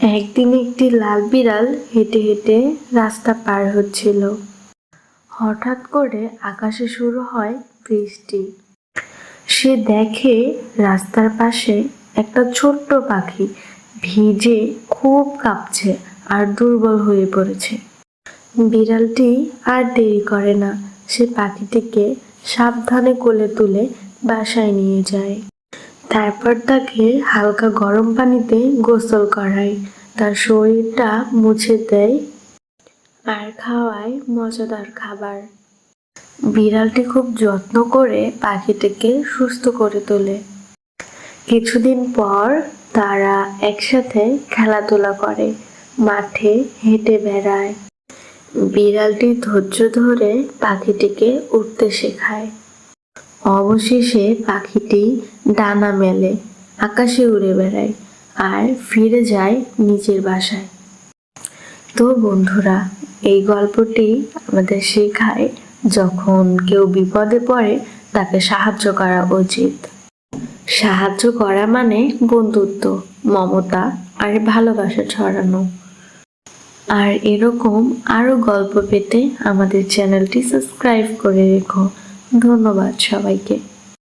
একদিন একটি লাল বিড়াল হেঁটে হেঁটে রাস্তা পার হচ্ছিল। হঠাৎ করে আকাশে শুরু হয় বৃষ্টি। সে দেখে রাস্তার পাশে একটা ছোট্ট পাখি ভিজে খুব কাঁপছে আর দুর্বল হয়ে পড়েছে। বিড়ালটি আর দেরি করে না, সে পাখিটিকে সাবধানে কোলে তুলে বাসায় নিয়ে যায়। তারপর তাকে হালকা গরম পানিতে গোসল করায়, তার শরীরটা মুছে দেয় আর খাওয়ায় মজাদার খাবার। বিড়ালটি খুব যত্ন করে পাখিটিকে সুস্থ করে তোলে। কিছুদিন পর তারা একসাথে খেলাধুলা করে, মাঠে হেঁটে বেড়ায়। বিড়ালটি ধৈর্য ধরে পাখিটিকে উঠতে শেখায়। অবশেষে পাখিটি ডানা মেলে, আকাশে উড়ে বেড়ায় আর ফিরে যায় নিজের বাসায়। তো বন্ধুরা, এই গল্পটি আমাদের শেখায় যখন কেউ বিপদে পড়ে তাকে সাহায্য করা উচিত। সাহায্য করা মানে বন্ধুত্ব, মমতা আর ভালোবাসা ছড়ানো। আর এরকম আরো গল্প পেতে আমাদের চ্যানেলটি সাবস্ক্রাইব করে রেখো। ধন্যবাদ সবাইকে।